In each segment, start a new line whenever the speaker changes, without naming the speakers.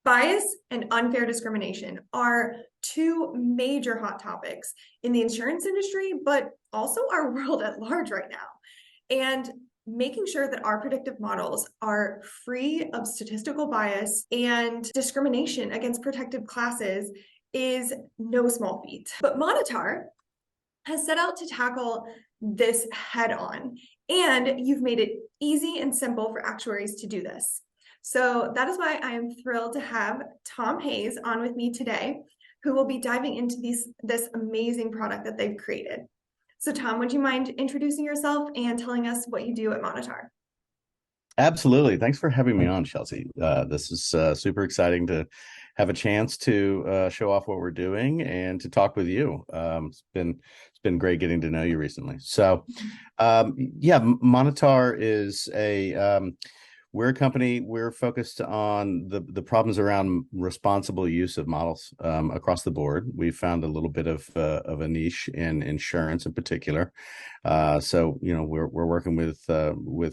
Bias and unfair discrimination are two major hot topics in the insurance industry, but also our world at large right now. And making sure that our predictive models are free of statistical bias and discrimination against protected classes is no small feat. But Monitaur has set out to tackle this head on, and you've made it easy and simple for actuaries to do this. So that is why I am thrilled to have Tom Hayes on with me today, who will be diving into this amazing product that they've created. So Tom, would you mind introducing yourself and telling us what you do at Monitaur?
Absolutely. Thanks for having me on, Chelsea. This is super exciting to have a chance to show off what we're doing and to talk with you. It's been great getting to know you recently. So, yeah, Monitar is we're a company. We're focused on the problems around responsible use of models across the board. We found a little bit of a niche in insurance in particular. So, we're working with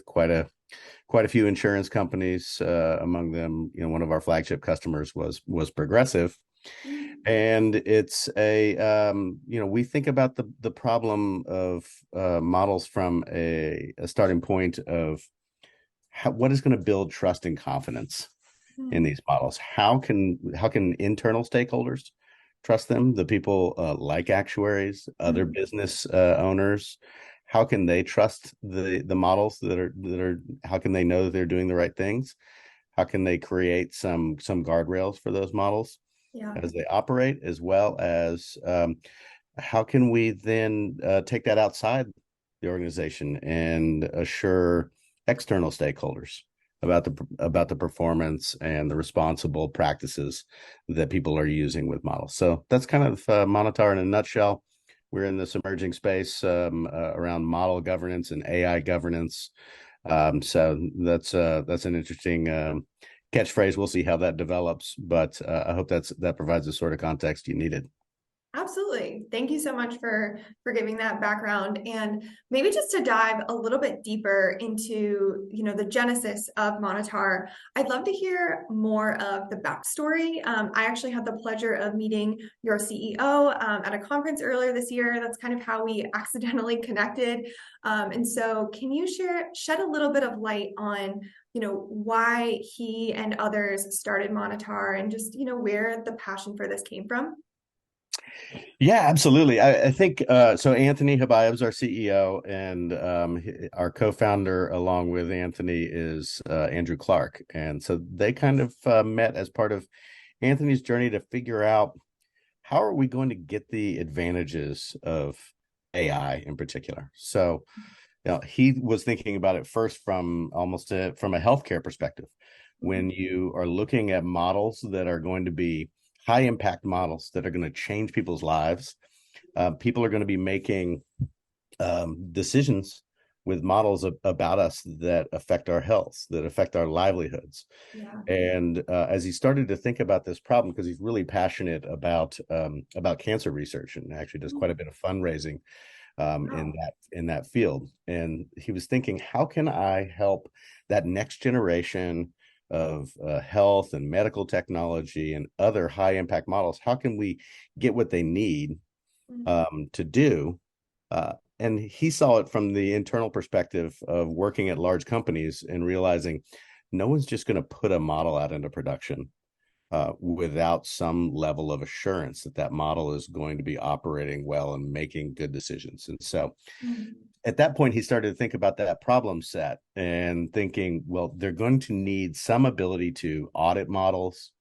quite a few insurance companies. Among them, one of our flagship customers was Progressive, and it's we think about the problem of models from a starting point of what is going to build trust and confidence in these models. How can internal stakeholders trust them? The people like actuaries, other business owners. How can they trust the models that are? How can they know that they're doing the right things? How can they create some guardrails for those models as they operate, as well as how can we then take that outside the organization and assure external stakeholders about the performance and the responsible practices that people are using with models? So that's kind of Monitar in a nutshell. We're in this emerging space around model governance and AI governance. So that's an interesting catchphrase. We'll see how that develops, but I hope that provides the sort of context you needed.
Absolutely. Thank you so much for giving that background. And maybe just to dive a little bit deeper into, the genesis of Monitar, I'd love to hear more of the backstory. I actually had the pleasure of meeting your CEO at a conference earlier this year. That's kind of how we accidentally connected. And so can you shed a little bit of light on why he and others started Monitar and just, where the passion for this came from?
Yeah, absolutely. I think so. Anthony Habayeb is our CEO, and our co-founder, along with Anthony, is Andrew Clark. And so they kind of met as part of Anthony's journey to figure out how are we going to get the advantages of AI in particular. So, he was thinking about it first from from a healthcare perspective. When you are looking at models that are going to be high impact models that are going to change people's lives, people are going to be making decisions with models about us that affect our health, that affect our livelihoods.
Yeah.
And as he started to think about this problem, because he's really passionate about cancer research and actually does quite a bit of fundraising in that field, and he was thinking, how can I help that next generation of health and medical technology and other high impact models? How can we get what they need to do? And he saw it from the internal perspective of working at large companies and realizing no one's just going to put a model out into production without some level of assurance that that model is going to be operating well and making good decisions. And so at that point, he started to think about that problem set and thinking, well, they're going to need some ability to audit models,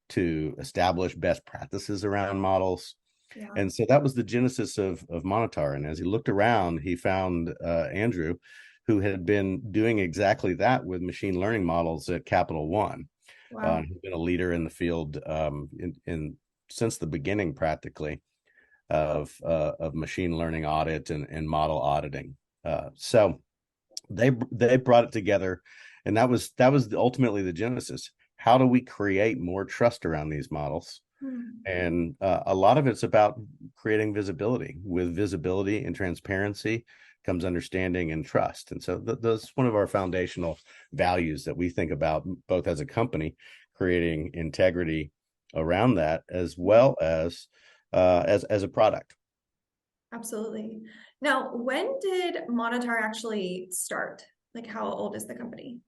to establish best practices around models.
Yeah.
And so that was the genesis of Monitar. And as he looked around, he found Andrew, who had been doing exactly that with machine learning models at Capital One.
Wow.
He's been a leader in the field since the beginning, practically, of machine learning audit and model auditing. So they brought it together, and that was ultimately the genesis. How do we create more trust around these models? And a lot of it's about creating visibility. With visibility and transparency comes understanding and trust. And so that's one of our foundational values that we think about both as a company creating integrity around that, as well as as a product.
Absolutely. Now, when did Monitaur actually start? Like, how old is the company?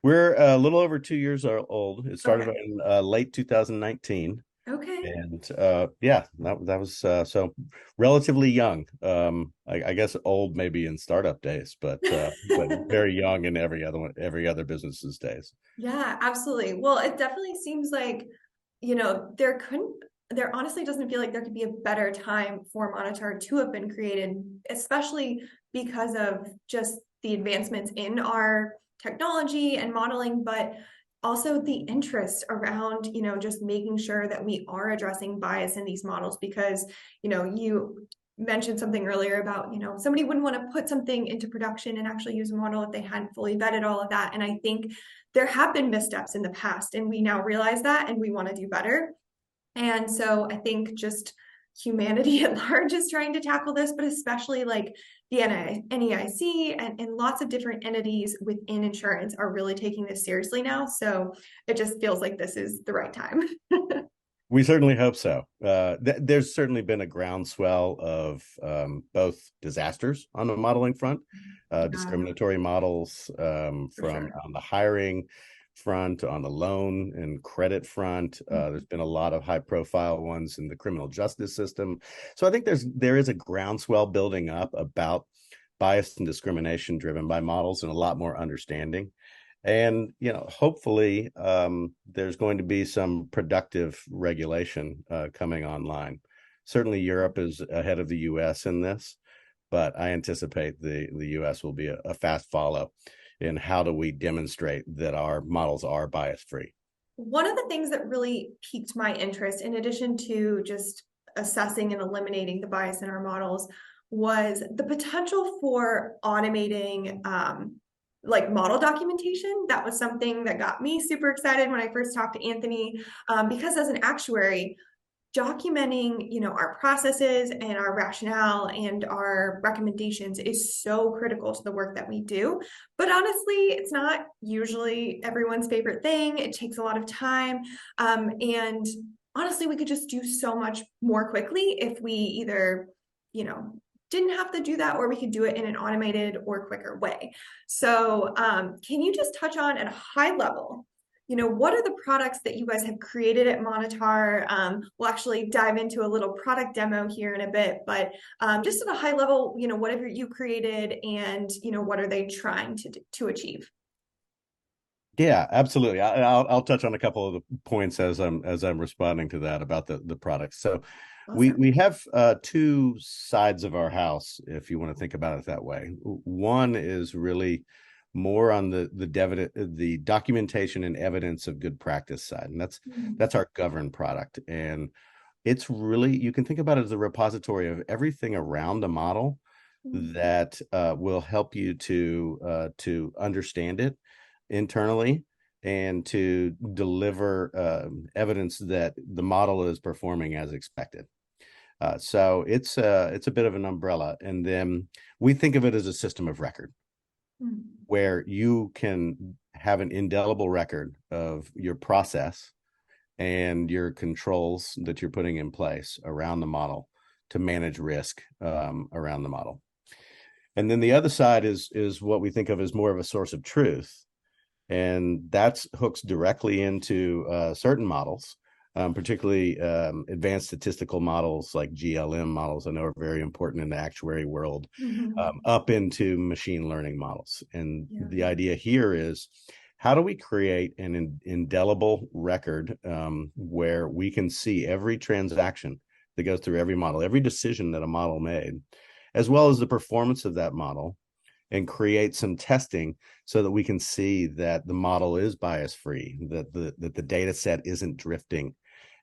We're a little over 2 years old. It started
Okay.
in late 2019.
Okay.
And yeah, that was so relatively young. I guess old maybe in startup days, but very young in every other business's days.
Yeah, absolutely. Well, it definitely seems like, there honestly doesn't feel like there could be a better time for Monitor to have been created, especially because of just the advancements in our technology and modeling, but also the interest around, just making sure that we are addressing bias in these models because, you mentioned something earlier about, somebody wouldn't want to put something into production and actually use a model if they hadn't fully vetted all of that. And I think there have been missteps in the past, and we now realize that and we want to do better. And so I think just humanity at large is trying to tackle this, but especially like the NEIC and lots of different entities within insurance are really taking this seriously now. So it just feels like this is the right time.
We certainly hope so. There's certainly been a groundswell of both disasters on the modeling front,
Yeah,
discriminatory models
for
from
sure.
on the hiring front, on the loan and credit front. There's been a lot of high profile ones in the criminal justice system. So I think there is a groundswell building up about bias and discrimination driven by models and a lot more understanding. And hopefully there's going to be some productive regulation coming online. Certainly Europe is ahead of the US in this, but I anticipate the US will be a fast follow in how do we demonstrate that our models are bias free.
One of the things that really piqued my interest, in addition to just assessing and eliminating the bias in our models, was the potential for automating like model documentation. That was something that got me super excited when I first talked to Anthony, because as an actuary, documenting our processes and our rationale and our recommendations is so critical to the work that we do, but honestly it's not usually everyone's favorite thing. It takes a lot of time, and honestly we could just do so much more quickly if we either you know didn't have to do that, or we could do it in an automated or quicker way. So can you just touch on at a high level, what are the products that you guys have created at Monitaur? We'll actually dive into a little product demo here in a bit, but just at a high level, what have you created, and what are they trying to achieve?
Yeah, absolutely. I'll touch on a couple of the points as I'm responding to that about the products. So we
Awesome.
have two sides of our house, if you want to think about it that way. One is really more on the documentation and evidence of good practice side, and that's our govern product. And it's really, you can think about it as a repository of everything around the model that will help you to understand it internally and to deliver evidence that the model is performing as expected. So it's a bit of an umbrella, and then we think of it as a system of record where you can have an indelible record of your process and your controls that you're putting in place around the model to manage risk around the model. And then the other side is what we think of as more of a source of truth, and that hooks directly into certain models, particularly advanced statistical models like GLM models. I know are very important in the actuary world,
Mm-hmm.
up into machine learning models. And
Yeah.
the idea here is, how do we create an indelible record where we can see every transaction that goes through every model, every decision that a model made, as well as the performance of that model, and create some testing so that we can see that the model is bias free, that the data set isn't drifting,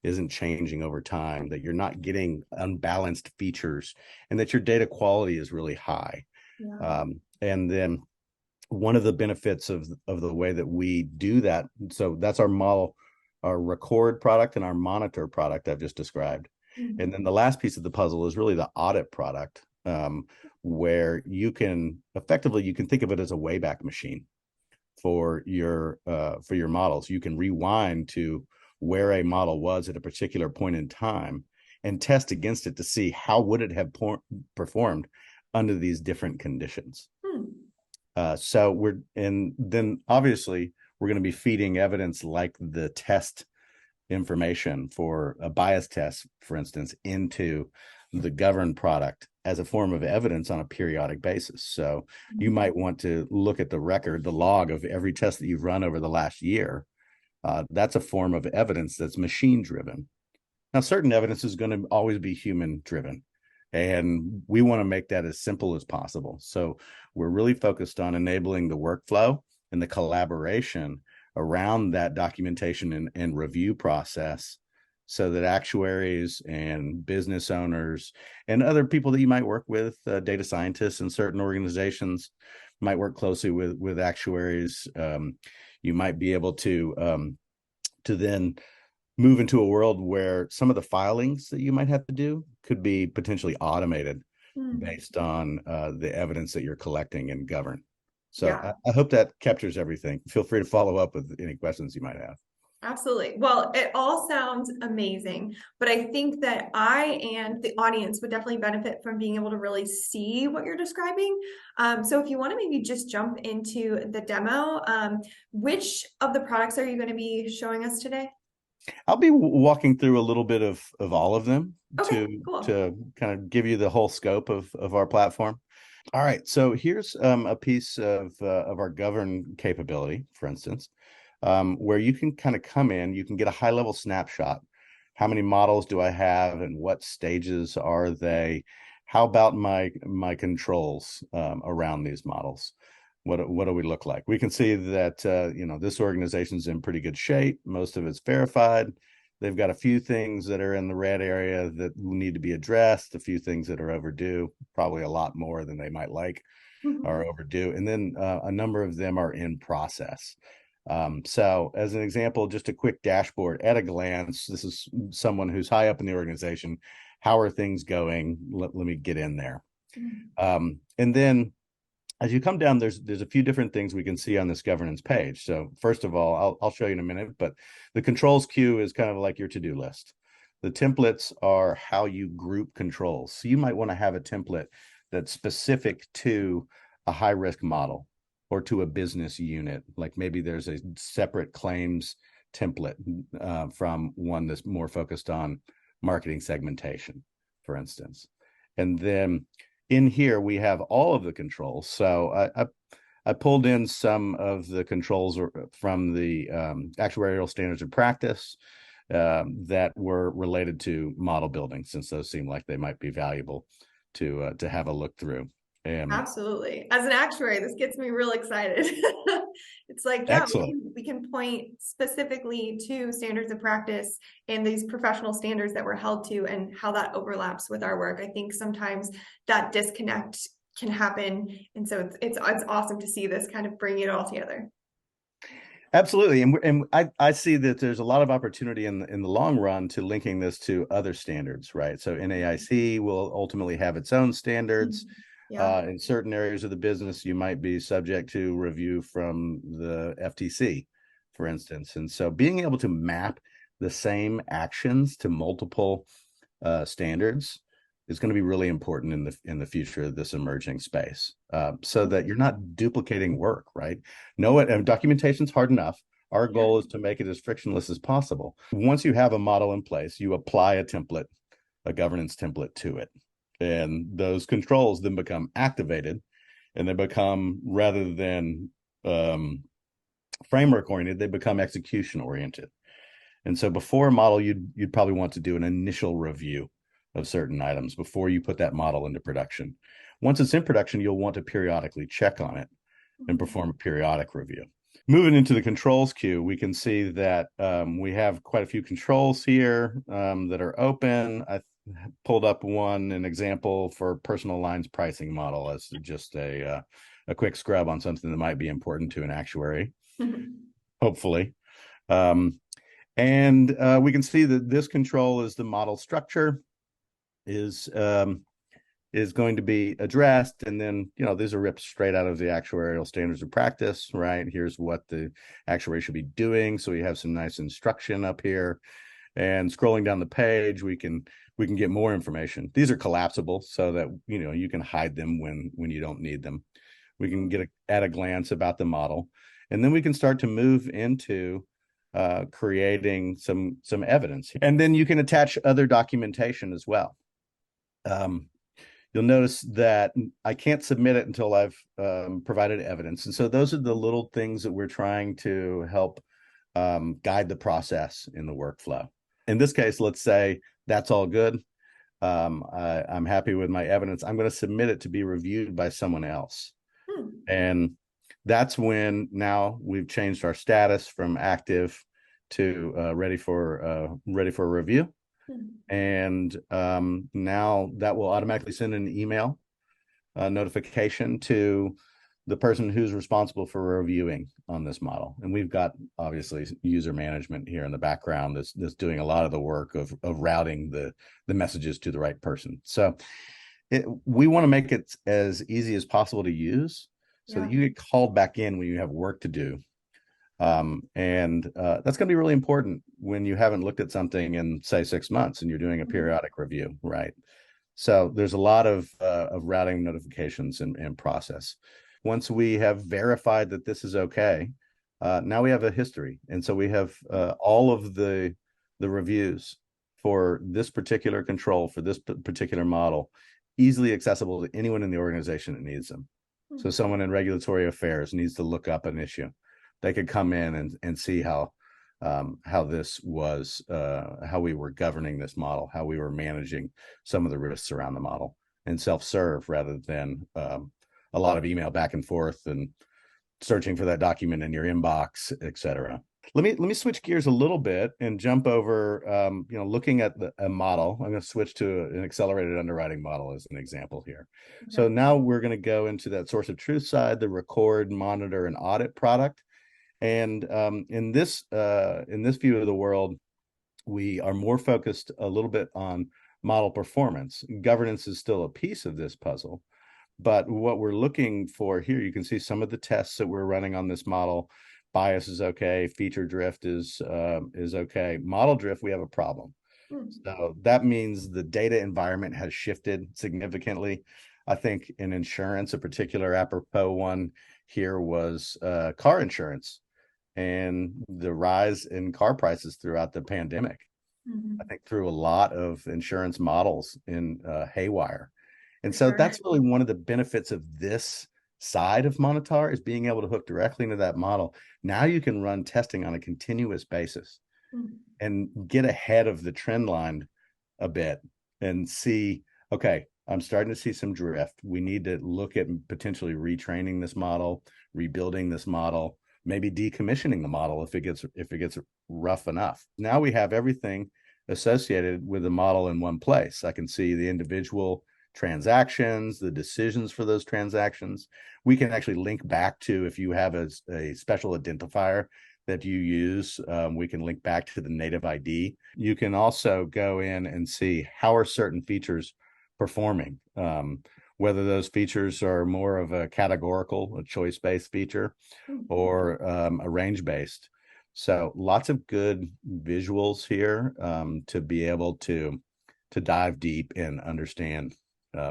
isn't changing over time, that you're not getting unbalanced features, and that your data quality is really high.
Yeah.
And then one of the benefits of the way that we do that, so that's our model, our record product and our monitor product I've just described. And then the last piece of the puzzle is really the audit product, where you can think of it as a wayback machine, for your models. You can rewind to where a model was at a particular point in time and test against it to see how would it have performed under these different conditions. And then obviously we're going to be feeding evidence like the test information for a bias test, for instance, into the governed product as a form of evidence on a periodic basis. So you might want to look at the record, the log of every test that you've run over the last year. That's a form of evidence that's machine driven. Now, certain evidence is going to always be human driven, and we want to make that as simple as possible. So we're really focused on enabling the workflow and the collaboration around that documentation and review process so that actuaries and business owners and other people that you might work with, data scientists in certain organizations, might work closely with actuaries. You might be able to then move into a world where some of the filings that you might have to do could be potentially automated based on the evidence that you're collecting and govern. So
Yeah.
I hope that captures everything. Feel free to follow up with any questions you might have.
Absolutely. Well, it all sounds amazing, but I think that I and the audience would definitely benefit from being able to really see what you're describing. So if you want to maybe just jump into the demo, which of the products are you going to be showing us today?
I'll be walking through a little bit of all of them
Okay, cool.
to kind of give you the whole scope of our platform. All right, so here's a piece of our govern capability, for instance, where you can kind of come in, you can get a high level snapshot. How many models do I have, and what stages are they? How about my controls around these models? What do we look like? We can see that this organization's in pretty good shape. Most of it's verified. They've got a few things that are in the red area that need to be addressed, a few things that are overdue, probably a lot more than they might like are overdue. And then a number of them are in process. So as an example, just a quick dashboard at a glance, this is someone who's high up in the organization. How are things going? Let me get in there. And then as you come down, there's a few different things we can see on this governance page. So first of all, I'll show you in a minute, but the controls queue is kind of like your to-do list. The templates are how you group controls. So you might want to have a template that's specific to a high-risk model or to a business unit. Like maybe there's a separate claims template from one that's more focused on marketing segmentation, for instance. And then in here, we have all of the controls. So I pulled in some of the controls from the actuarial standards of practice that were related to model building, since those seem like they might be valuable to have a look through.
Absolutely. As an actuary, this gets me real excited. It's like, yeah,
Excellent.
we can point specifically to standards of practice and these professional standards that we're held to and how that overlaps with our work. I think sometimes that disconnect can happen. And so it's awesome to see this kind of bring it all together.
Absolutely, and I see that there's a lot of opportunity in the long run to linking this to other standards, right? So NAIC will ultimately have its own standards.
Yeah.
In certain areas of the business, you might be subject to review from the FTC, for instance. And so being able to map the same actions to multiple standards is going to be really important in the future of this emerging space, so that you're not duplicating work, right? Documentation's hard enough. Our goal is to make it as frictionless as possible. Once you have a model in place, you apply a template, a governance template to it. And those controls then become activated, and they become, rather than framework oriented, they become execution oriented. And so before a model, you'd probably want to do an initial review of certain items before you put that model into production. Once it's in production, you'll want to periodically check on it and perform a periodic review. Moving into the controls queue, we can see that we have quite a few controls here that are open. I pulled up an example for personal lines pricing model as just a quick scrub on something that might be important to an actuary, hopefully. And we can see that this control is the model structure, is is going to be addressed. And then, these are ripped straight out of the actuarial standards of practice, right? Here's what the actuary should be doing. So we have some nice instruction up here. And scrolling down the page, we can get more information. These are collapsible so that you can hide them when you don't need them. We can get at a glance about the model, and then we can start to move into creating some evidence. And then you can attach other documentation as well. You'll notice that I can't submit it until I've provided evidence. And so those are the little things that we're trying to help guide the process in the workflow. In this case, let's say that's all good. I'm happy with my evidence. I'm going to submit it to be reviewed by someone else. And that's when now we've changed our status from active to ready for review. And now that will automatically send an email notification to the person who's responsible for reviewing on this model. And we've got obviously user management here in the background that's doing a lot of the work of routing the messages to the right person. So we want to make it as easy as possible to use so that you get called back in when you have work to do. And that's going to be really important when you haven't looked at something in, say, 6 months and you're doing a periodic review, right? So there's a lot of routing notifications and process. Once we have verified that this is okay, now we have a history. And so we have all of the reviews for this particular control, for this particular model, easily accessible to anyone in the organization that needs them. So someone in regulatory affairs needs to look up an issue. They could come in and see how this was, how we were governing this model, how we were managing some of the risks around the model, and self-serve rather than a lot of email back and forth and searching for that document in your inbox, et cetera. Let me switch gears a little bit and jump over, looking at a model. I'm going to switch to an accelerated underwriting model as an example here. Okay. So now we're going to go into that source of truth side, the record, monitor, and audit product. And in this view of the world, we are more focused a little bit on model performance. Governance is still a piece of this puzzle, but what we're looking for here, you can see some of the tests that we're running on this model. Bias is okay. Feature drift is okay. Model drift, we have a problem. So that means the data environment has shifted significantly. I think in insurance, a particular apropos one here was car insurance and the rise in car prices throughout the pandemic. I think threw a lot of insurance models in haywire. And so that's really one of the benefits of this side of Monitaur is being able to hook directly into that model. Now you can run testing on a continuous basis and get ahead of the trend line a bit and see, okay, I'm starting to see some drift. We need to look at potentially retraining this model, rebuilding this model, maybe decommissioning the model if it gets rough enough. Now we have everything associated with the model in one place. I can see the individual transactions, the decisions for those transactions. We can actually link back to, if you have a special identifier that you use, we can link back to the native ID. You can also go in and see how are certain features performing, whether those features are more of a categorical, a choice-based feature, or a range-based. So lots of good visuals here to be able to dive deep and understand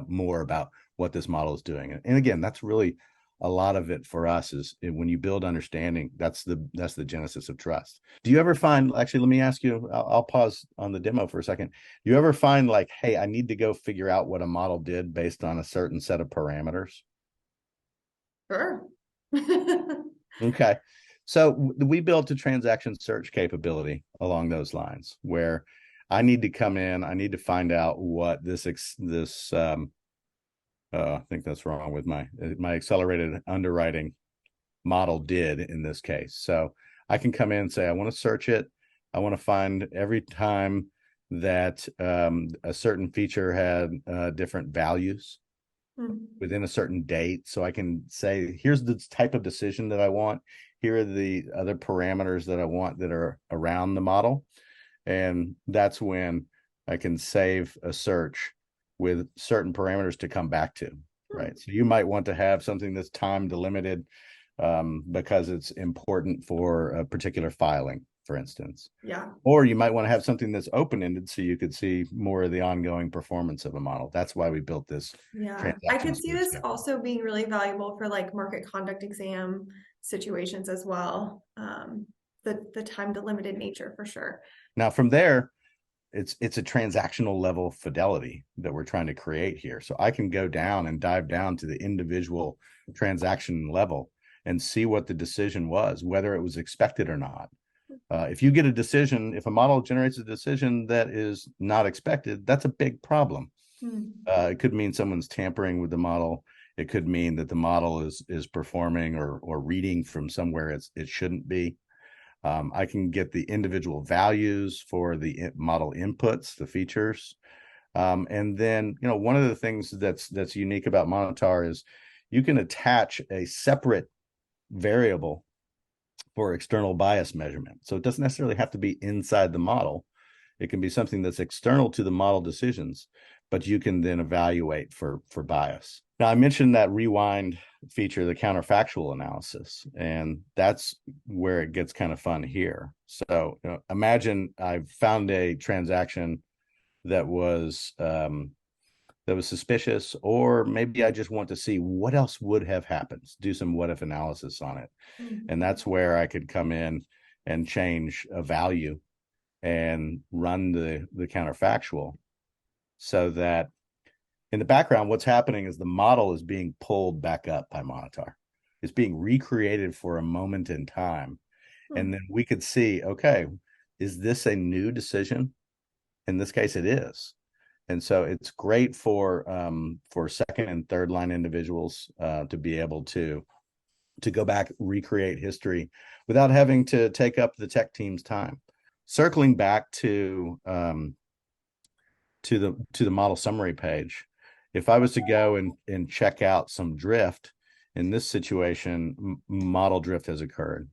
more about what this model is doing. And again, that's really a lot of it for us is when you build understanding, that's the genesis of trust. Do you ever find, actually, let me ask you, I'll pause on the demo for a second. Do you ever find like, hey, I need to go figure out what a model did based on a certain set of parameters?
Sure.
Okay. So we built a transaction search capability along those lines where I need to come in, I need to find out what this I think that's wrong with my accelerated underwriting model did in this case. So I can come in and say, I want to search it. I want to find every time that a certain feature had different values within a certain date. So I can say, here's the type of decision that I want. Here are the other parameters that I want that are around the model. And that's when I can save a search with certain parameters to come back to, right? So you might want to have something that's time delimited because it's important for a particular filing, for instance.
Yeah.
Or you might want to have something that's open-ended so you could see more of the ongoing performance of a model. That's why we built this
Yeah. I
transaction
could see this
schedule.
also being really valuable for like market conduct exam situations as well. The time delimited nature for sure.
Now, from there, it's a transactional level fidelity that we're trying to create here. So I can go down and dive down to the individual transaction level and see what the decision was, whether it was expected or not. If you get a decision, if a model generates a decision that is not expected, that's a big problem.
Hmm.
It could mean someone's tampering with the model. It could mean that the model is performing or reading from somewhere it shouldn't be. I can get the individual values for the model inputs, the features. And then, one of the things that's unique about Monitaur is you can attach a separate variable for external bias measurement. So it doesn't necessarily have to be inside the model. It can be something that's external to the model decisions, but you can then evaluate for bias. Now, I mentioned that rewind feature, the counterfactual analysis, and that's where it gets kind of fun here. So imagine I've found a transaction that was suspicious, or maybe I just want to see what else would have happened, do some what if analysis on it. And that's where I could come in and change a value and run the counterfactual so that in the background, what's happening is the model is being pulled back up by Monitaur. It's being recreated for a moment in time. And then we could see, okay, is this a new decision? In this case, it is. And so it's great for second and third line individuals to be able to go back, recreate history without having to take up the tech team's time. Circling back to the model summary page, if I was to go and check out some drift in this situation, model drift has occurred.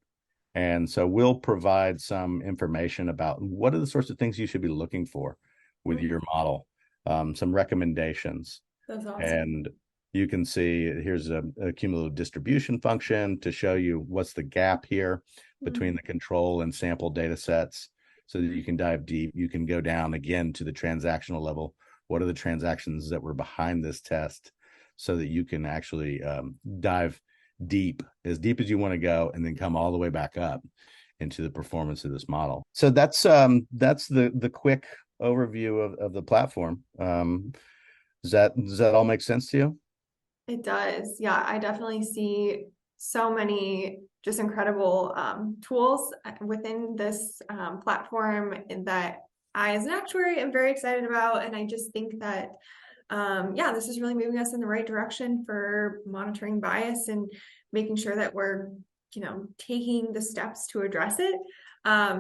And so we'll provide some information about what are the sorts of things you should be looking for with your model, some recommendations.
That's awesome.
And you can see here's a cumulative distribution function to show you what's the gap here between the control and sample data sets so that you can dive deep. You can go down again to the transactional level. What are the transactions that were behind this test so that you can actually dive deep as you want to go and then come all the way back up into the performance of this model. So that's the quick overview of the platform. Does that all make sense to you?
It does. Yeah, I definitely see so many just incredible tools within this platform that I, as an actuary, am very excited about. And I just think that, yeah, this is really moving us in the right direction for monitoring bias and making sure that we're, taking the steps to address it.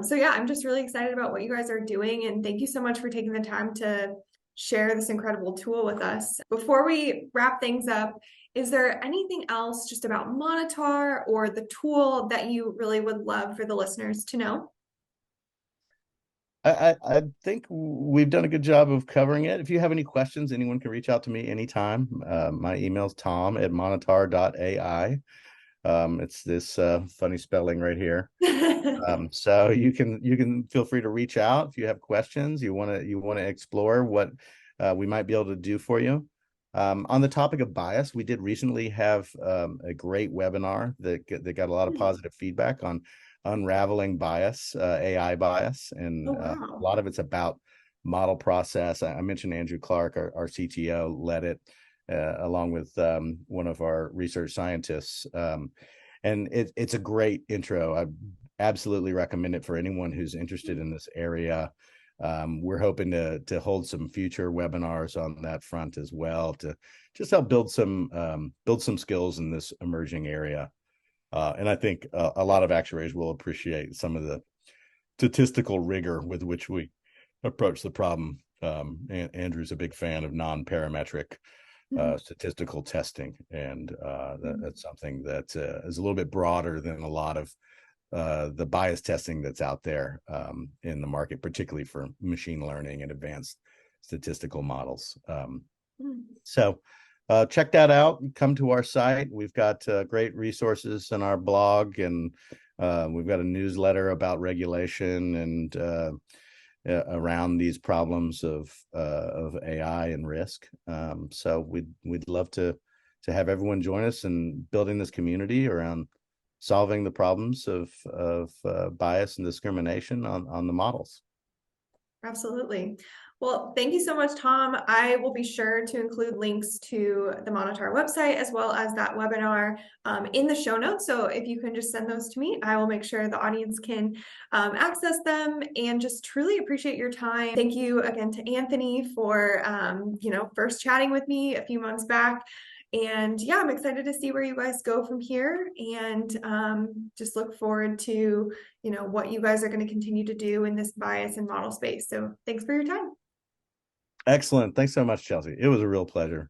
So yeah, I'm just really excited about what you guys are doing. And thank you so much for taking the time to share this incredible tool with us. Before we wrap things up, is there anything else just about Monitaur or the tool that you really would love for the listeners to know?
I think we've done a good job of covering it. If you have any questions, anyone can reach out to me anytime. My email is tom@monitar.ai. It's this funny spelling right here. So you can feel free to reach out if you have questions. You want to explore what we might be able to do for you. On the topic of bias, we did recently have a great webinar that got a lot of positive feedback on unraveling bias, AI bias, and a lot of it's about model process. I mentioned Andrew Clark, our CTO, led it along with one of our research scientists. And it's a great intro. I absolutely recommend it for anyone who's interested in this area. We're hoping to hold some future webinars on that front as well to just help build some skills in this emerging area. And I think a lot of actuaries will appreciate some of the statistical rigor with which we approach the problem. Andrew's a big fan of non-parametric statistical testing, and that's something that is a little bit broader than a lot of the bias testing that's out there in the market, particularly for machine learning and advanced statistical models.
Mm.
So check that out. Come to our site. We've got great resources in our blog, and we've got a newsletter about regulation and around these problems of AI and risk. So we'd love to have everyone join us in building this community around solving the problems of bias and discrimination on the models.
Absolutely. Well, thank you so much, Tom. I will be sure to include links to the Monitaur website as well as that webinar in the show notes. So if you can just send those to me, I will make sure the audience can access them, and just truly appreciate your time. Thank you again to Anthony for, first chatting with me a few months back. And yeah, I'm excited to see where you guys go from here, and just look forward to what you guys are going to continue to do in this bias and model space. So thanks for your time.
Excellent. Thanks so much, Chelsea. It was a real pleasure.